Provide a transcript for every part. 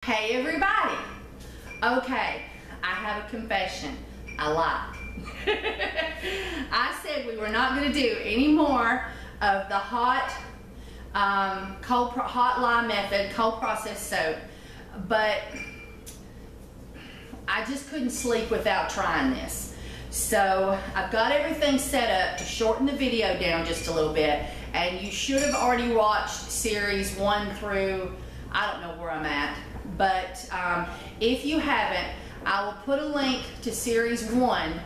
Hey everybody! Okay, I have a confession. I lied. I said we were not going to do any more of the hot Lye Method cold processed soap, but I just couldn't sleep without trying this. So I've got everything set up to shorten the video down just a little bit, and you should have already watched series 1 through, I don't know where I'm at. But if you haven't, I will put a link to series 1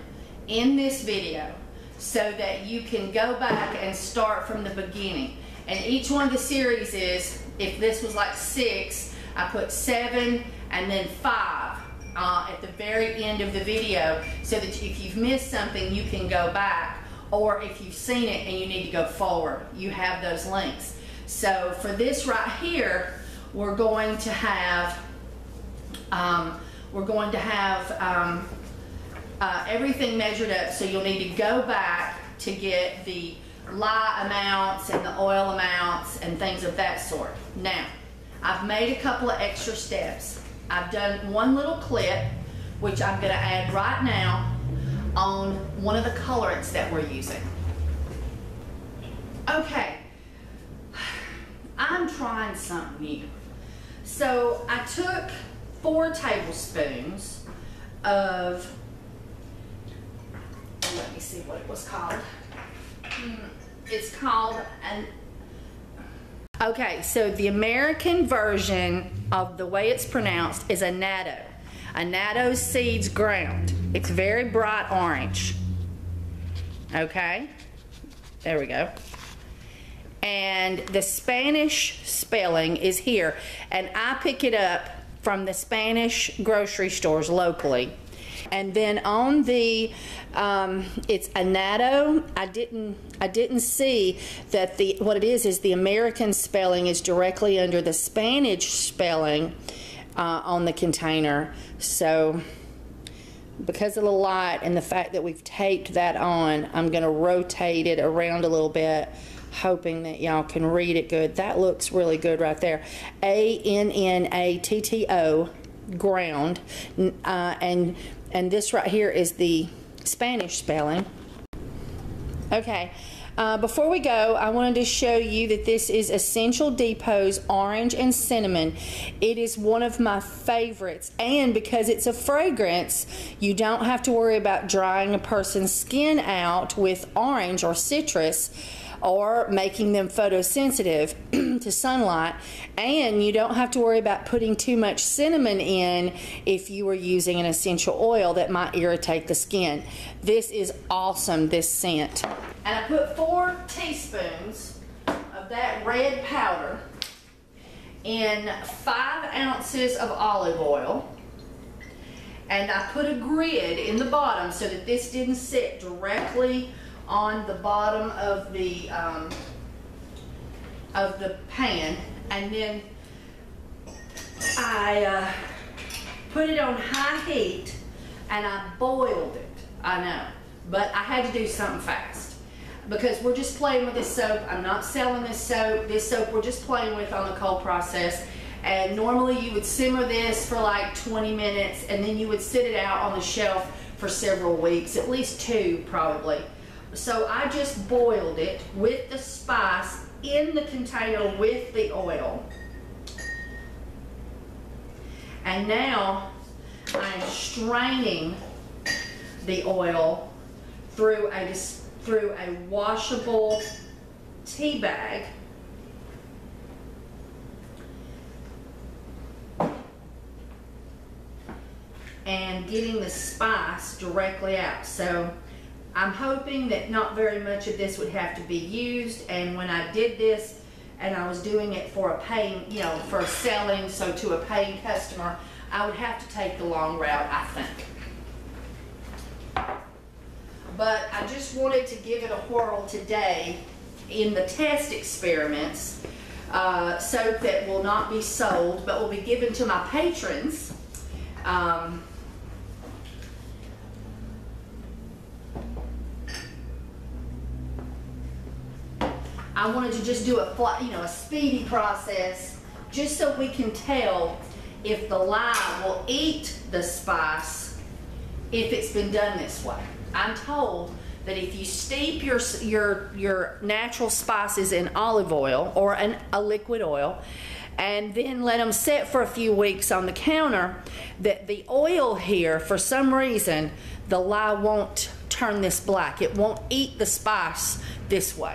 in this video so that you can go back and start from the beginning. And each one of the series is, if this was like 6, I put 7 and then 5 at the very end of the video, so that if you've missed something, you can go back, or if you've seen it and you need to go forward, you have those links. So for this right here, we're going to have everything measured up, so you'll need to go back to get the lye amounts and the oil amounts and things of that sort. Now, I've made a couple of extra steps. I've done one little clip, which I'm going to add right now on one of the colorants that we're using. Okay, I'm trying something new. So I took 4 tablespoons of, let me see what it was called. It's called okay, so the American version of the way it's pronounced is annatto. Annatto seeds ground. It's very bright orange. Okay, there we go. And the Spanish spelling is here, and I pick it up from the Spanish grocery stores locally. And then on the it's annatto. I didn't see that what it is the American spelling is directly under the Spanish spelling on the container. So because of the light and the fact that we've taped that on, I'm going to rotate it around a little bit, hoping that y'all can read it good. That looks really good right there. A-N-N-A-T-T-O, ground. And this right here is the Spanish spelling. Okay, before we go, I wanted to show you that this is Essential Depot's Orange and Cinnamon. It is one of my favorites, and because it's a fragrance, you don't have to worry about drying a person's skin out with orange or citrus, or making them photosensitive to sunlight, and you don't have to worry about putting too much cinnamon in if you were using an essential oil that might irritate the skin. This is awesome, this scent. And I put 4 teaspoons of that red powder in 5 ounces of olive oil, and I put a grid in the bottom so that this didn't sit directly on the bottom of the pan, and then I put it on high heat and I boiled it. I know, but I had to do something fast because we're just playing with this soap. I'm not selling this soap. This soap we're just playing with on the cold process, and normally you would simmer this for like 20 minutes and then you would sit it out on the shelf for several weeks, at least 2 probably. So I just boiled it with the spice in the container with the oil. And now I'm straining the oil through a washable tea bag. And getting the spice directly out. So I'm hoping that not very much of this would have to be used, and when I did this and I was doing it for a paying, for selling, so to a paying customer, I would have to take the long route, I think. But I just wanted to give it a whirl today in the test experiments, soap that will not be sold but will be given to my patrons. I wanted to just do a speedy process, just so we can tell if the lye will eat the spice if it's been done this way. I'm told that if you steep your natural spices in olive oil or a liquid oil and then let them sit for a few weeks on the counter, that the oil here, for some reason, the lye won't turn this black. It won't eat the spice this way.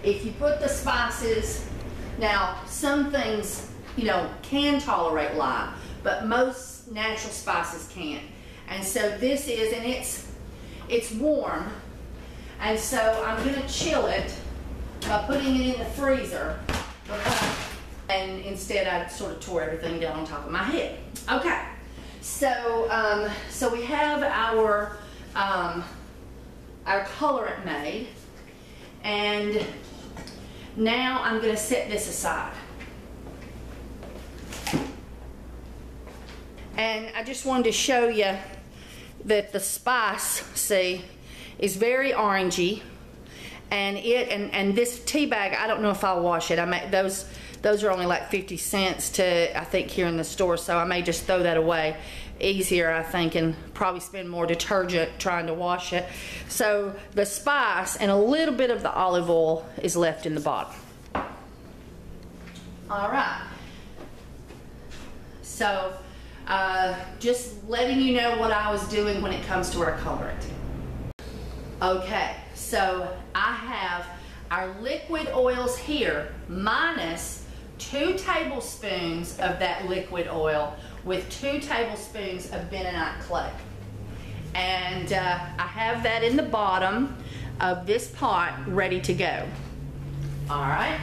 If you put the spices, now some things, you know, can tolerate lye, but most natural spices can't. And so this is, and it's warm, and so I'm going to chill it by putting it in the freezer. And instead I sort of tore everything down on top of my head. Okay, so so we have our colorant made, and now I'm going to set this aside. And I just wanted to show you that the spice, see, is very orangey, and this tea bag, I don't know if I'll wash it. I may, those are only like 50 cents to, I think, here in the store, so I may just throw that away. Easier, I think, and probably spend more detergent trying to wash it. So the spice and a little bit of the olive oil is left in the bottom. All right. So just letting you know what I was doing when it comes to our colorant. Okay, so I have our liquid oils here minus 2 tablespoons of that liquid oil with 2 tablespoons of bentonite clay. And I have that in the bottom of this pot ready to go. All right,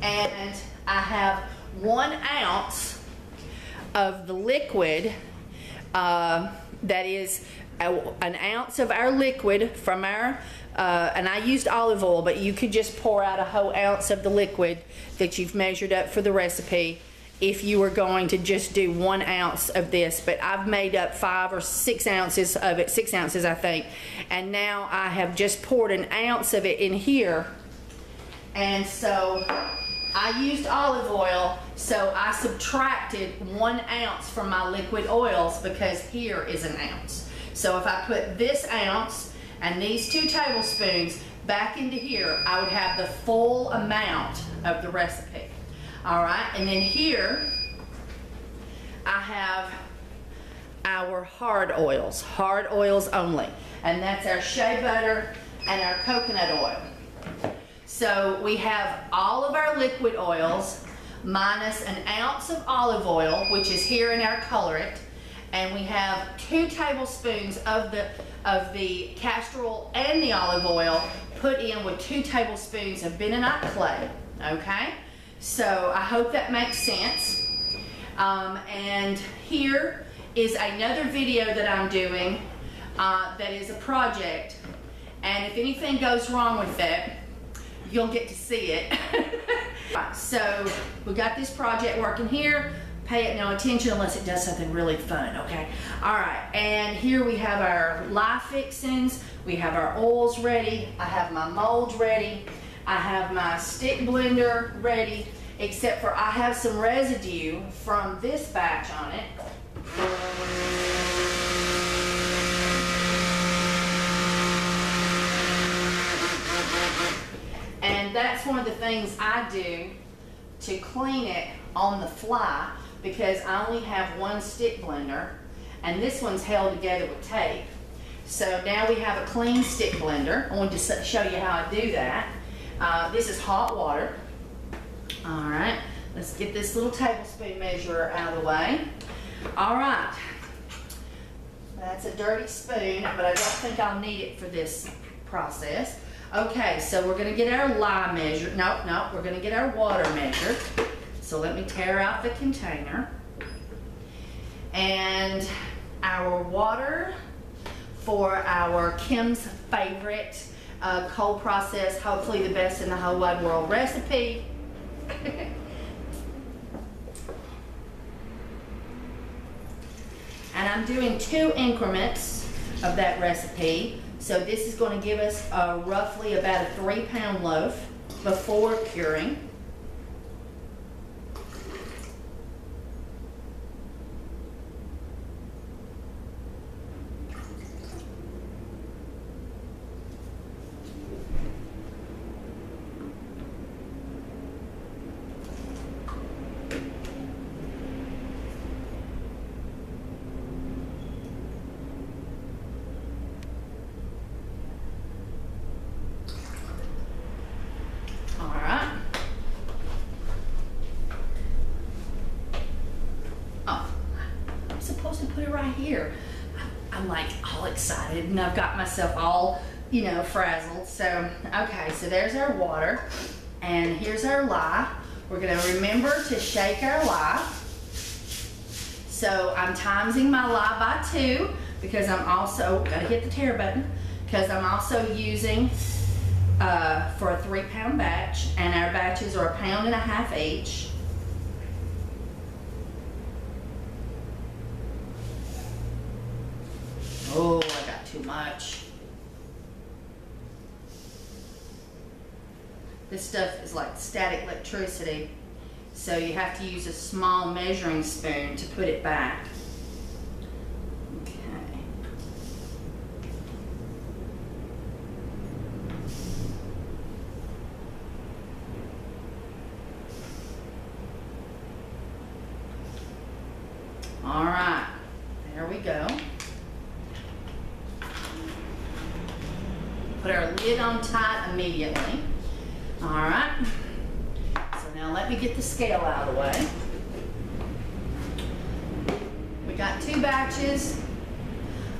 and I have 1 ounce of the liquid, that is an ounce of our liquid from our, and I used olive oil, but you could just pour out a whole ounce of the liquid that you've measured up for the recipe if you were going to just do 1 ounce of this. But I've made up 5 or 6 ounces of it, 6 ounces I think, and now I have just poured an ounce of it in here. And so I used olive oil, so I subtracted 1 ounce from my liquid oils because here is an ounce. So if I put this ounce and these 2 tablespoons back into here, I would have the full amount of the recipe. All right, and then here I have our hard oils only, and that's our shea butter and our coconut oil. So we have all of our liquid oils minus an ounce of olive oil, which is here in our colorant, and we have 2 tablespoons of the castor oil and the olive oil put in with 2 tablespoons of bentonite clay. Okay, so I hope that makes sense. And here is another video that I'm doing that is a project, and if anything goes wrong with that, you'll get to see it. So we got this project working here. Pay it no attention unless it does something really fun, okay? All right, and here we have our lye fixings. We have our oils ready. I have my molds ready. I have my stick blender ready, except for I have some residue from this batch on it. And that's one of the things I do to clean it on the fly, because I only have 1 stick blender and this one's held together with tape. So now we have a clean stick blender. I wanted to show you how I do that. This is hot water. All right, let's get this little tablespoon measurer out of the way. All right, that's a dirty spoon, but I don't think I'll need it for this process. Okay, so we're gonna get our lye measured. No, we're gonna get our water measured. So let me tear out the container. And our water for our Kim's favorite cold process, hopefully the best in the whole wide world recipe. And I'm doing 2 increments of that recipe. So this is going to give us roughly about a 3-pound loaf before curing. put it right here. I'm like all excited and I've got myself all, you know, frazzled. So, okay, so there's our water and here's our lye. We're gonna remember to shake our lye. So I'm timesing my lye by 2 because I'm also, gotta hit the tare button, because I'm also using for a 3-pound batch, and our batches are 1.5 pounds each. Oh, I got too much. This stuff is like static electricity, so you have to use a small measuring spoon to put it back. Okay. All right, there we go. Put our lid on tight immediately. All right, so now let me get the scale out of the way. We got 2 batches.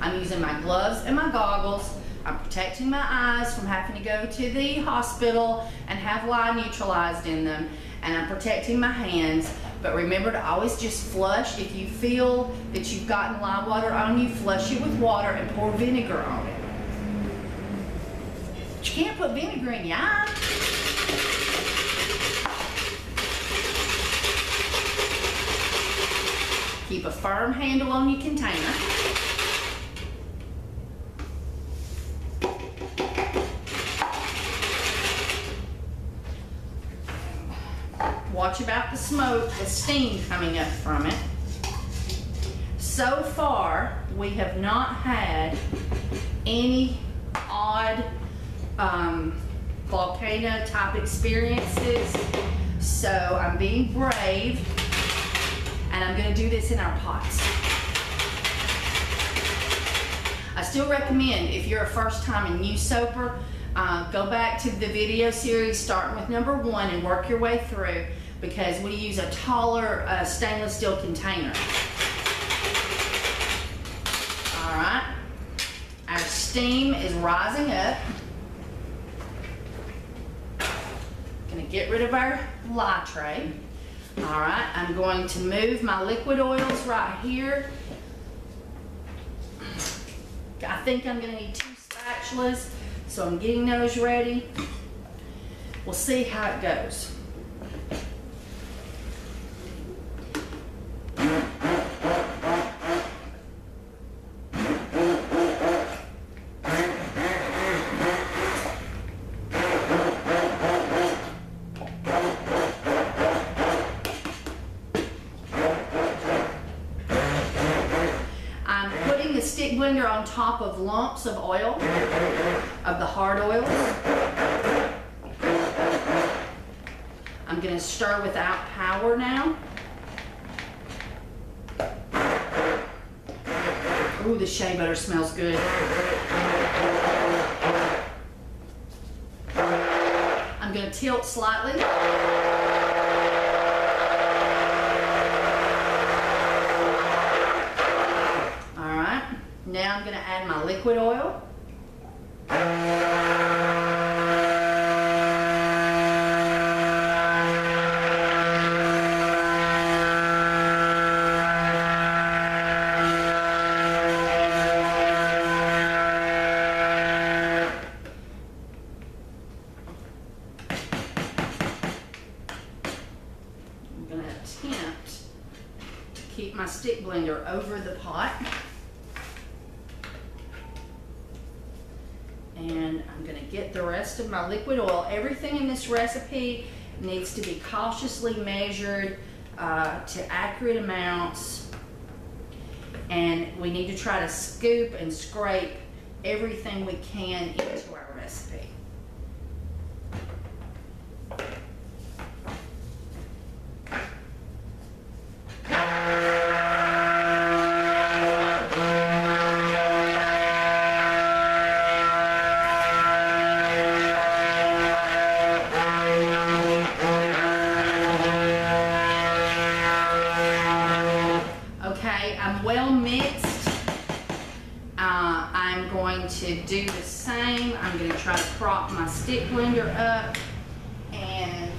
I'm using my gloves and my goggles. I'm protecting my eyes from having to go to the hospital and have lye neutralized in them. And I'm protecting my hands. But remember to always just flush. If you feel that you've gotten lye water on you, flush it with water and pour vinegar on it. But you can't put vinegar in your eye. Keep a firm handle on your container. Watch about the smoke, the steam coming up from it. So far, we have not had any odd volcano type experiences. So I'm being brave, and I'm going to do this in our pots. I still recommend, if you're a first time and new soaper, go back to the video series starting with number 1 and work your way through, because we use a taller stainless steel container. All right, our steam is rising up. Gonna get rid of our lye tray. All right, I'm going to move my liquid oils right here. I think I'm gonna need 2 spatulas, so I'm getting those ready. We'll see how it goes. Stick blender on top of lumps of oil, of the hard oils. I'm going to stir without power now. Ooh, the shea butter smells good. I'm going to tilt slightly. Now I'm going to add my liquid oil. I'm going to attempt to keep my stick blender over the pot. And I'm going to get the rest of my liquid oil. Everything in this recipe needs to be cautiously measured to accurate amounts. And we need to try to scoop and scrape everything we can into our recipe. Okay, Okay, I'm well mixed. I'm going to do the same. I'm going to try to prop my stick blender up, and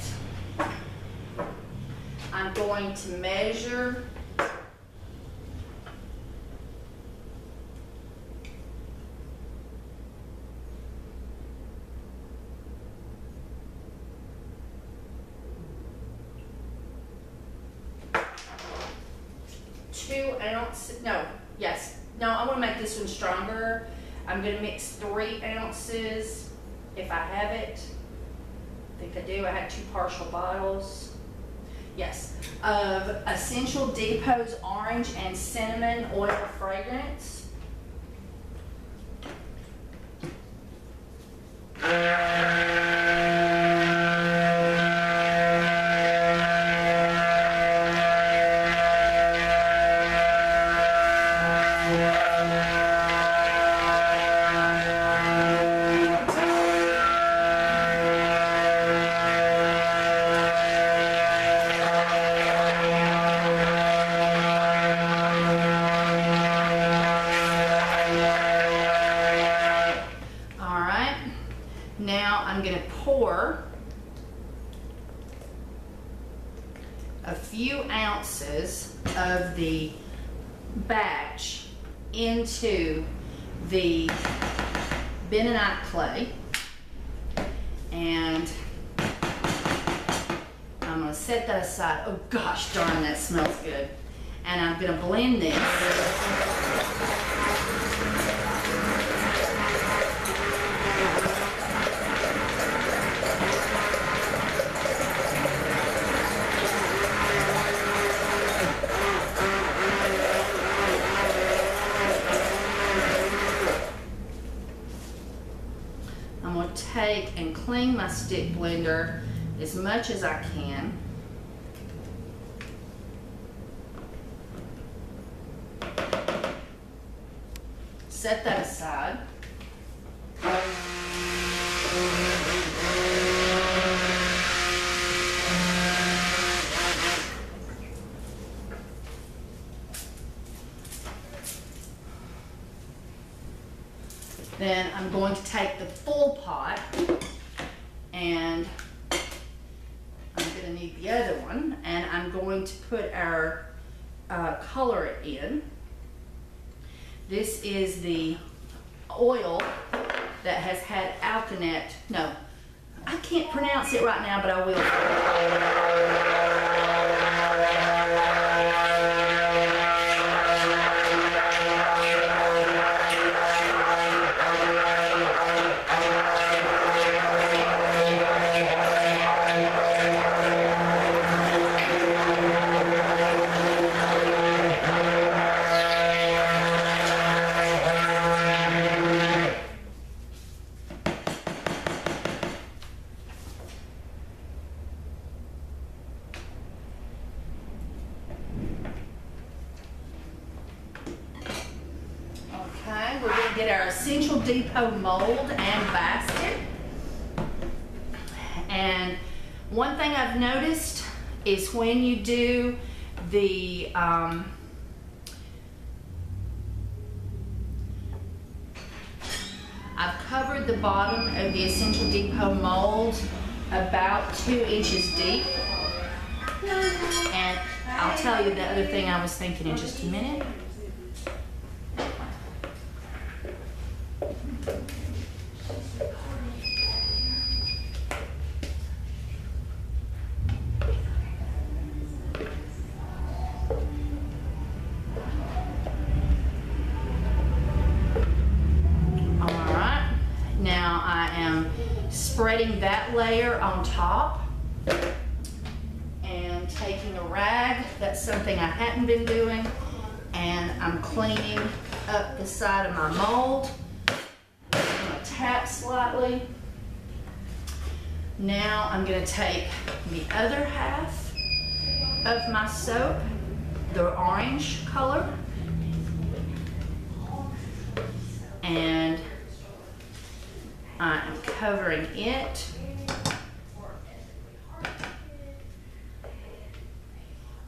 I'm going to measure I want to make this one stronger. I'm going to mix 3 ounces if I have it. I think I do. I had 2 partial bottles. Yes, of Essential Depot's Orange and Cinnamon Oil Fragrance. Pour a few ounces of the batch into the bentonite clay, and I'm going to set that aside. Oh gosh darn, that smells good. And I'm going to blend this. Take and clean my stick blender as much as I can. Set that aside. Then I'm going to take the full pot, and I'm going to need the other one, and I'm going to put our colorant in. This is the oil that has had alkanet. No, I can't pronounce it right now, but I will. We're going to get our Essential Depot mold and basket. And one thing I've noticed is when you do the I've covered the bottom of the Essential Depot mold about 2 inches deep. And I'll tell you the other thing I was thinking in just a minute. Spreading that layer on top and taking a rag, that's something I hadn't been doing, and I'm cleaning up the side of my mold. I'm going to tap slightly. Now I'm going to take the other half of my soap, the orange color, and I'm covering it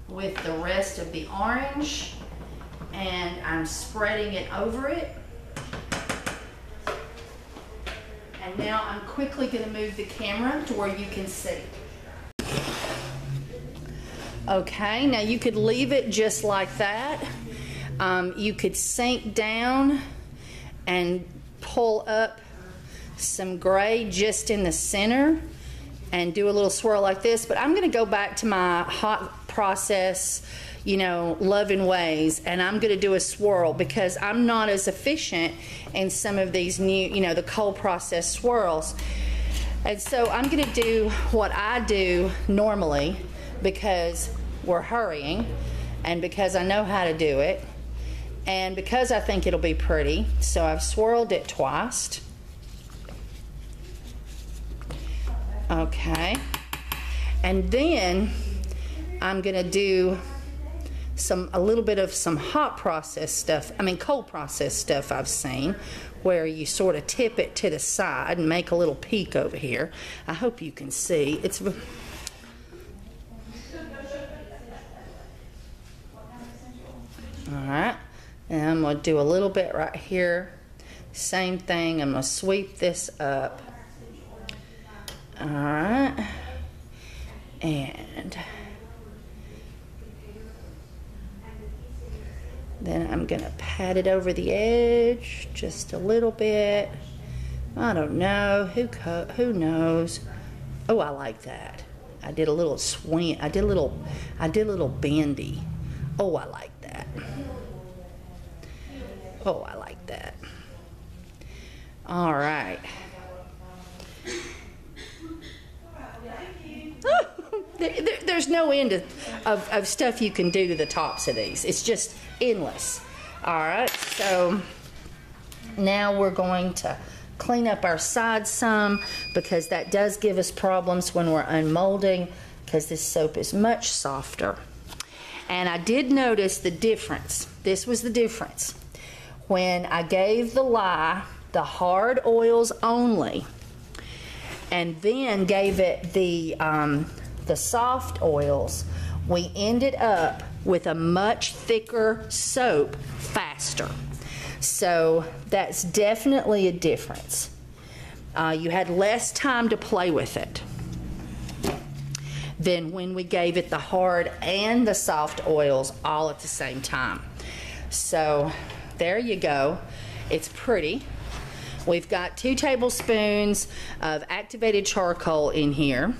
with the rest of the orange, and I'm spreading it over it. And now I'm quickly going to move the camera to where you can see. Okay, now you could leave it just like that. You could sink down and pull up some gray just in the center and do a little swirl like this. But I'm going to go back to my hot process, you know, loving ways, and I'm going to do a swirl because I'm not as efficient in some of these new, you know, the cold process swirls. And so I'm going to do what I do normally because we're hurrying and because I know how to do it and because I think it'll be pretty. So I've swirled it twice. Okay. And then I'm going to do a little bit of some hot process stuff, cold process stuff I've seen, where you sort of tip it to the side and make a little peak over here. I hope you can see. It's all right, and I'm going to do a little bit right here. Same thing, I'm going to sweep this up. All right, and then I'm going to pat it over the edge just a little bit. I don't know, who knows. Oh, I like that. I did a little swing. I did a little bendy. Oh, I like that. Oh, I like that. All right. There's no end of stuff you can do to the tops of these. It's just endless. All right, so now we're going to clean up our sides some because that does give us problems when we're unmolding because this soap is much softer. And I did notice the difference. This was the difference. When I gave the lye the hard oils only and then gave it the soft oils, we ended up with a much thicker soap faster. So that's definitely a difference. You had less time to play with it than when we gave it the hard and the soft oils all at the same time. So there you go. It's pretty. We've got 2 tablespoons of activated charcoal in here.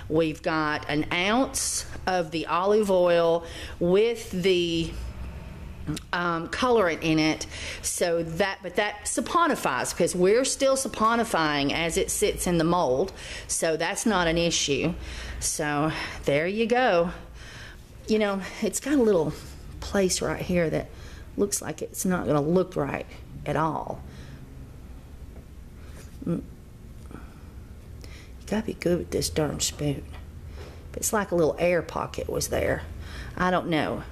We've got an ounce of the olive oil with the colorant in it, so that saponifies because we're still saponifying as it sits in the mold, so that's not an issue. So there you go. You know, it's got a little place right here that looks like it's not going to look right at all. You gotta be good with this darn spoon. But it's like a little air pocket was there. I don't know.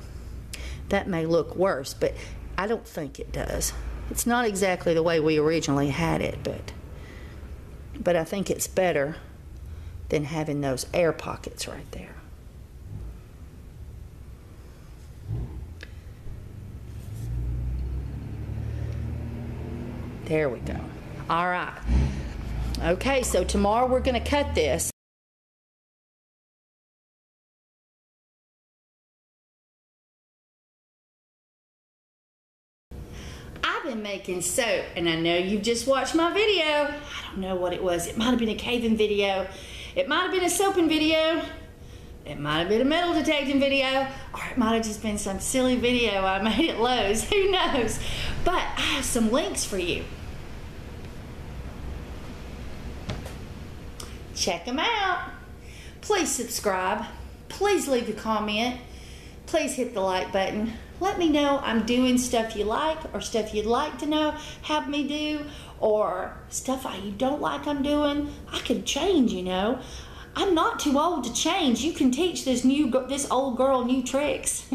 That may look worse, but I don't think it does. It's not exactly the way we originally had it, but I think it's better than having those air pockets right there. There we go. All right. Okay, so tomorrow we're going to cut this. I've been making soap, and I know you've just watched my video. I don't know what it was. It might have been a caving video. It might have been a soaping video. It might have been a metal detecting video, or it might have just been some silly video I made at Lowe's. Who knows? But I have some links for you. Check them out. Please subscribe. Please leave a comment. Please hit the like button. Let me know I'm doing stuff you like or stuff you'd like to know, have me do, or stuff you don't like I'm doing. I could change, you know. I'm not too old to change. You can teach this old girl new tricks.